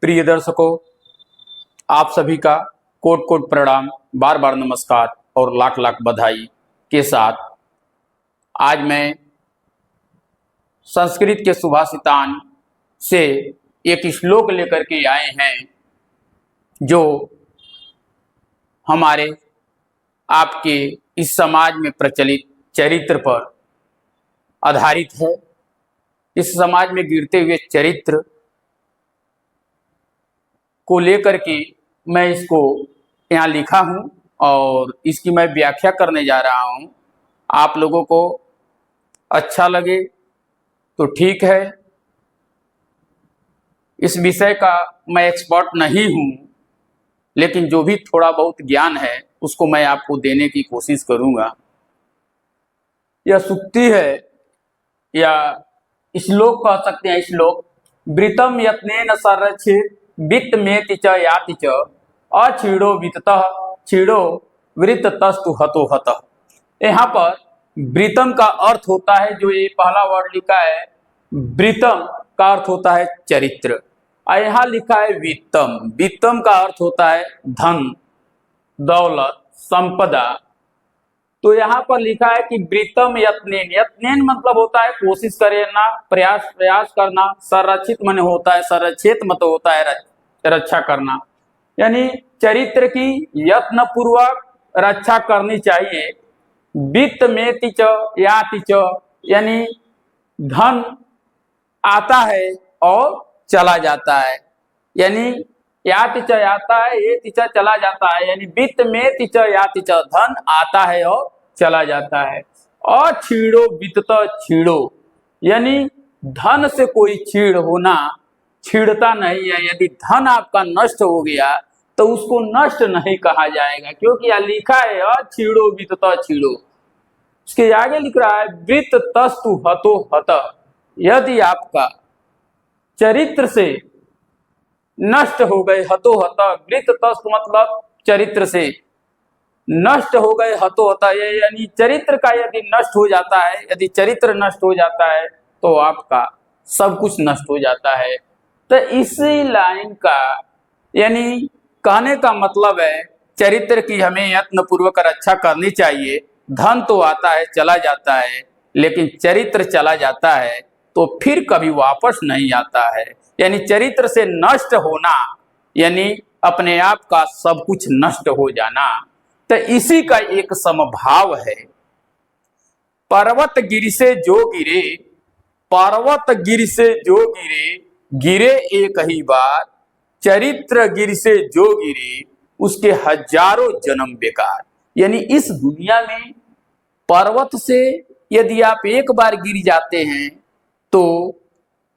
प्रिय दर्शकों, आप सभी का कोट कोट प्रणाम, बार बार नमस्कार और लाख लाख बधाई के साथ आज मैं संस्कृत के सुभाषितान से एक श्लोक लेकर के आए हैं जो हमारे आपके इस समाज में प्रचलित चरित्र पर आधारित है। इस समाज में गिरते हुए चरित्र को लेकर के मैं इसको यहाँ लिखा हूँ और इसकी मैं व्याख्या करने जा रहा हूँ। आप लोगों को अच्छा लगे तो ठीक है। इस विषय का मैं एक्सपर्ट नहीं हूँ, लेकिन जो भी थोड़ा बहुत ज्ञान है उसको मैं आपको देने की कोशिश करूँगा। यह सूक्ति है या श्लोक कह सकते हैं। श्लोक वृतम यत्नेन संरक्षित वित्त मेति च याति च अछीड़ो वित्ततः छीड़ो वृत्ततस्तु हतो हतः। यहाँ पर वृतम का अर्थ होता है, जो ये पहला वर्ड लिखा है वृतम का अर्थ होता है चरित्र, और यहाँ लिखा है वित्तम। वित्तम का अर्थ होता है धन, दौलत, संपदा। तो यहाँ पर लिखा है कि वृतम यत्नेन। यत्नेन मतलब होता है कोशिश करना, प्रयास करना। संरक्षित मन होता है, संरक्षित मतलब होता है रक्षा करना, यानी चरित्र की यत्न पूर्वक रक्षा करनी चाहिए। वित्त मेति च याति च, यानी धन आता है और चला जाता है, यानी याति च आता है, ये च चला जाता है, यानी वित्त मेति च याति च, धन आता है और चला जाता है। और छीड़ो वित्त छीड़ो, यानी धन से कोई छीड़ होना, छीड़ता नहीं है। यदि धन आपका नष्ट हो गया तो उसको नष्ट नहीं कहा जाएगा, क्योंकि यह लिखा है अछीड़ो वित्त छीड़ो। उसके आगे लिख रहा है वृत्त तस्तु हतो हतः। यदि आपका चरित्र से नष्ट हो गए, हतो हतः, वृत्त तस्तु मतलब चरित्र से नष्ट हो गए, हतो हतः, यानी चरित्र का यदि नष्ट हो जाता है, यदि चरित्र नष्ट हो जाता है तो आपका सब कुछ नष्ट हो जाता है। तो इसी लाइन का यानी कहने का मतलब है चरित्र की हमें यत्न पूर्वक रक्षा करनी चाहिए। धन तो आता है चला जाता है, लेकिन चरित्र चला जाता है तो फिर कभी वापस नहीं आता है। यानी चरित्र से नष्ट होना यानी अपने आप का सब कुछ नष्ट हो जाना। तो इसी का एक समभाव है। पर्वत गिर से जो गिरे, पर्वत गिर से जो गिरे, गिरे एक ही बार। चरित्र गिर से जो गिरे, उसके हजारों जन्म बेकार। यानी इस दुनिया में पर्वत से यदि आप एक बार गिर जाते हैं तो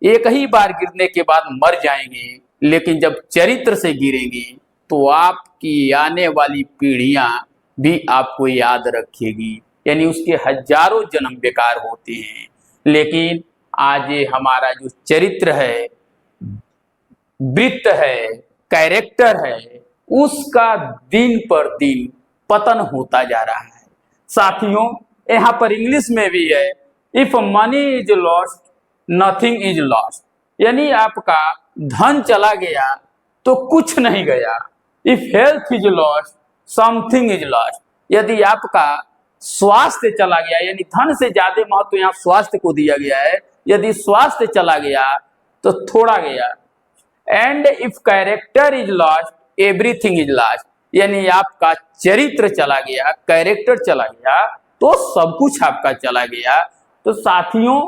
एक ही बार गिरने के बाद मर जाएंगे, लेकिन जब चरित्र से गिरेंगे तो आपकी आने वाली पीढ़ियां भी आपको याद रखेगी। यानी उसके हजारों जन्म बेकार होते हैं। लेकिन आज ये हमारा जो चरित्र है, वृत्त है, कैरेक्टर है, उसका दिन पर दिन पतन होता जा रहा है। साथियों, यहाँ पर इंग्लिश में भी है if money is lost nothing is lost, यानी आपका धन चला गया तो कुछ नहीं गया। If health is lost something is lost, यदि आपका स्वास्थ्य चला गया, यानी धन से ज्यादा महत्व यहाँ स्वास्थ्य को दिया गया है। यदि स्वास्थ्य चला गया तो थोड़ा गया। And if character is lost everything is lost, यानी आपका चरित्र चला गया, कैरेक्टर चला गया तो सब कुछ आपका चला गया। तो साथियों,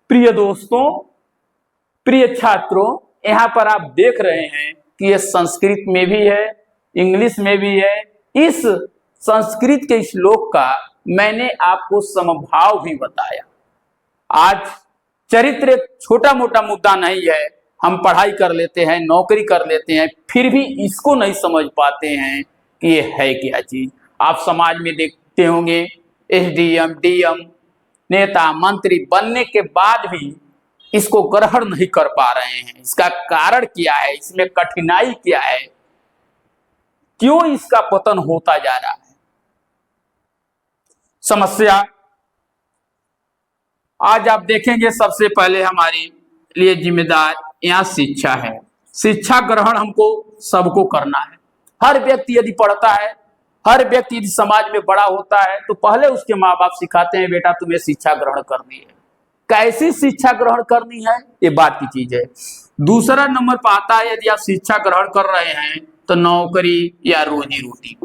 प्रिय दोस्तों, प्रिय छात्रों, यहाँ पर आप देख रहे हैं कि ये संस्कृत में भी है, इंग्लिश में भी है। इस संस्कृत के श्लोक का मैंने आपको समभाव भी बताया। आज चरित्र एक छोटा मोटा मुद्दा नहीं है। हम पढ़ाई कर लेते हैं, नौकरी कर लेते हैं, फिर भी इसको नहीं समझ पाते हैं कि ये है क्या चीज। आप समाज में देखते होंगे एसडीएम, डीएम, नेता, मंत्री बनने के बाद भी इसको ग्रहण नहीं कर पा रहे हैं। इसका कारण क्या है? इसमें कठिनाई क्या है? क्यों इसका पतन होता जा रहा है? समस्या आज आप देखेंगे सबसे पहले हमारे लिए जिम्मेदार यहाँ शिक्षा है। शिक्षा ग्रहण हमको सबको करना है। हर व्यक्ति यदि पढ़ता है, हर व्यक्ति यदि समाज में बड़ा होता है तो पहले उसके माँ बाप सिखाते हैं बेटा तुम्हें शिक्षा ग्रहण करनी है। कैसी शिक्षा ग्रहण करनी है ये बात की चीज है। दूसरा नंबर पर आता है यदि आप शिक्षा ग्रहण कर रहे हैं तो नौकरी या रोजी रोटी।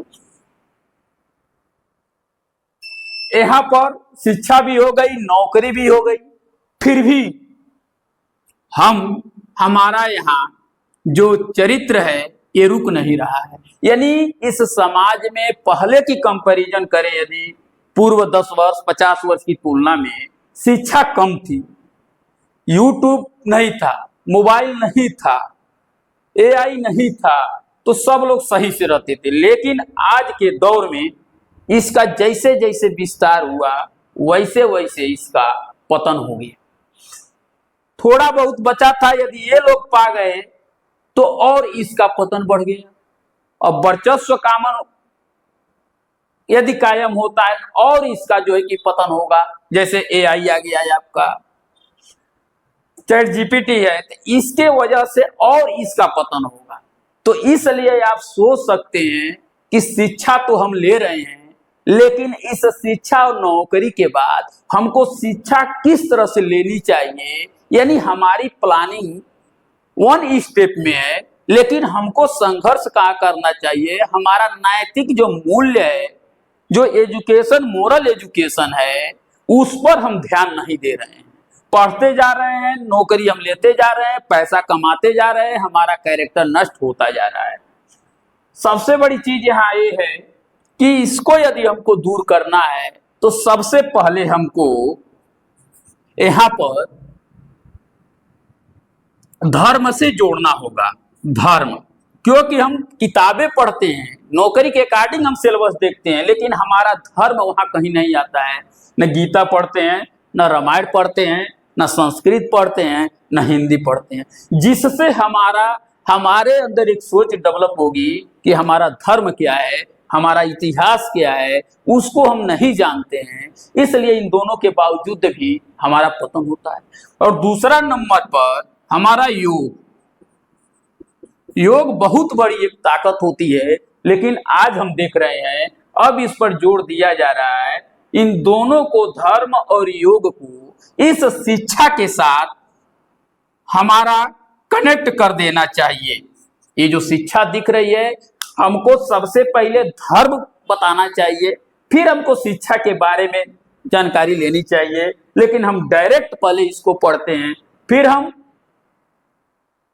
यहाँ पर शिक्षा भी हो गई, नौकरी भी हो गई, फिर भी हमारा यहाँ जो चरित्र है ये रुक नहीं रहा है। यानी इस समाज में पहले की कंपैरिजन करें यदि पूर्व 10 वर्ष 50 वर्ष की तुलना में शिक्षा कम थी, यूट्यूब नहीं था, मोबाइल नहीं था, एआई नहीं था, तो सब लोग सही से रहते थे। लेकिन आज के दौर में इसका जैसे जैसे विस्तार हुआ वैसे वैसे इसका पतन हो गया। थोड़ा बहुत बचा था, यदि ये लोग पा गए तो और इसका पतन बढ़ गया। और वर्चस्व कामन यदि कायम होता है और इसका जो है कि पतन होगा। जैसे एआई आ गया है, आपका चैट जीपीटी है, तो इसके वजह से और इसका पतन होगा। तो इसलिए आप सोच सकते हैं कि शिक्षा तो हम ले रहे हैं, लेकिन इस शिक्षा और नौकरी के बाद हमको शिक्षा किस तरह से लेनी चाहिए, यानी हमारी प्लानिंग वन स्टेप में है, लेकिन हमको संघर्ष कहाँ करना चाहिए। हमारा नैतिक जो मूल्य है, जो एजुकेशन, मोरल एजुकेशन है, उस पर हम ध्यान नहीं दे रहे हैं। पढ़ते जा रहे हैं, नौकरी हम लेते जा रहे हैं, पैसा कमाते जा रहे हैं, हमारा कैरेक्टर नष्ट होता जा रहा है। सबसे बड़ी चीज यहाँ ये है कि इसको यदि हमको दूर करना है तो सबसे पहले हमको यहाँ पर धर्म से जोड़ना होगा। धर्म, क्योंकि हम किताबें पढ़ते हैं, नौकरी के अकॉर्डिंग हम सिलेबस देखते हैं, लेकिन हमारा धर्म वहां कहीं नहीं आता है। न गीता पढ़ते हैं, न रामायण पढ़ते हैं, न संस्कृत पढ़ते हैं, न हिंदी पढ़ते हैं, जिससे हमारे अंदर एक सोच डेवलप होगी कि हमारा धर्म क्या है, हमारा इतिहास क्या है, उसको हम नहीं जानते हैं। इसलिए इन दोनों के बावजूद भी हमारा पतन होता है। और दूसरा नंबर पर हमारा योग बहुत बड़ी एक ताकत होती है, लेकिन आज हम देख रहे हैं अब इस पर जोर दिया जा रहा है। इन दोनों को, धर्म और योग को, इस शिक्षा के साथ हमारा कनेक्ट कर देना चाहिए। ये जो शिक्षा दिख रही है, हमको सबसे पहले धर्म बताना चाहिए, फिर हमको शिक्षा के बारे में जानकारी लेनी चाहिए। लेकिन हम डायरेक्ट पहले इसको पढ़ते हैं, फिर हम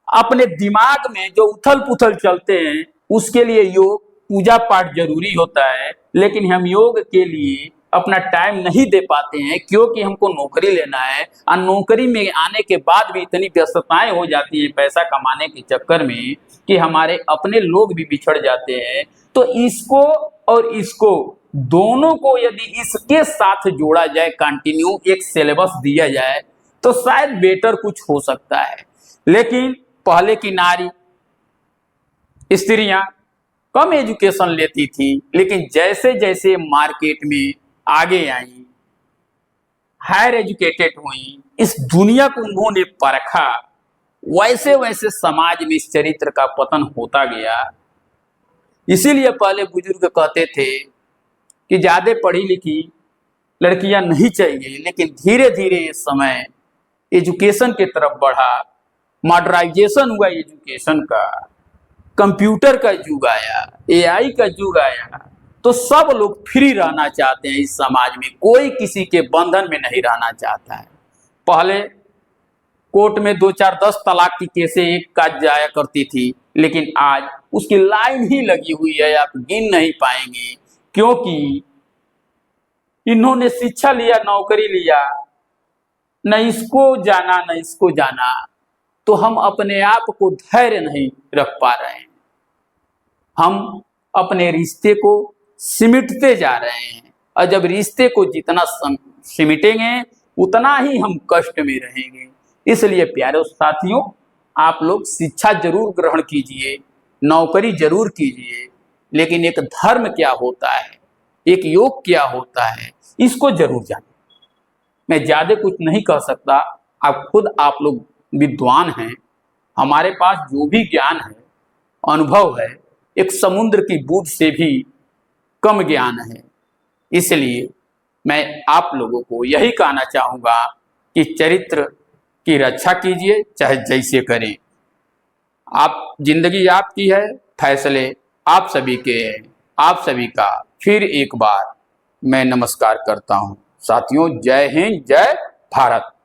अपने दिमाग में जो उथल पुथल चलते हैं उसके लिए योग, पूजा पाठ जरूरी होता है, लेकिन हम योग के लिए अपना टाइम नहीं दे पाते हैं, क्योंकि हमको नौकरी लेना है। और नौकरी में आने के बाद भी इतनी व्यस्तताएं हो जाती है पैसा कमाने के चक्कर में कि हमारे अपने लोग भी बिछड़ जाते हैं। तो इसको और इसको दोनों को यदि इसके साथ जोड़ा जाए, कंटिन्यू एक सिलेबस दिया जाए, तो शायद बेटर कुछ हो सकता है। लेकिन पहले की नारी, स्त्रियां कम एजुकेशन लेती थी, लेकिन जैसे जैसे मार्केट में आगे आई, हायर एजुकेटेड हुई, इस दुनिया को उन्होंने परखा, वैसे वैसे समाज में इस चरित्र का पतन होता गया। इसीलिए पहले बुजुर्ग कहते थे कि ज्यादा पढ़ी लिखी लड़कियां नहीं चाहिए, लेकिन धीरे धीरे ये समय एजुकेशन की तरफ बढ़ा, मॉडर्नाइजेशन हुआ एजुकेशन का, कंप्यूटर का युग आया, एआई का युग आया, तो सब लोग फ्री रहना चाहते हैं। इस समाज में कोई किसी के बंधन में नहीं रहना चाहता है। पहले कोर्ट में 2 4 10 तलाक की केसें एक का जाया करती थी, लेकिन आज उसकी लाइन ही लगी हुई है, आप गिन नहीं पाएंगे, क्योंकि इन्होंने शिक्षा लिया, नौकरी लिया, न इसको जाना न इसको जाना, तो हम अपने आप को धैर्य नहीं रख पा रहे हैं। हम अपने रिश्ते को सिमटते जा रहे हैं, और जब रिश्ते को जितना सिमटेंगे उतना ही हम कष्ट में रहेंगे। इसलिए प्यारे साथियों, आप लोग शिक्षा जरूर ग्रहण कीजिए, नौकरी जरूर कीजिए, लेकिन एक धर्म क्या होता है, एक योग क्या होता है, इसको जरूर जानिए। मैं ज्यादा कुछ नहीं कह सकता, आप खुद आप लोग विद्वान हैं, हमारे पास जो भी ज्ञान है, अनुभव है, एक समुद्र की बूंद से भी कम ज्ञान है। इसलिए मैं आप लोगों को यही कहना चाहूँगा कि चरित्र की रक्षा कीजिए, चाहे जैसे करें। आप जिंदगी आपकी है, फैसले आप सभी के हैं। आप सभी का फिर एक बार मैं नमस्कार करता हूँ। साथियों, जय हिंद, जय भारत।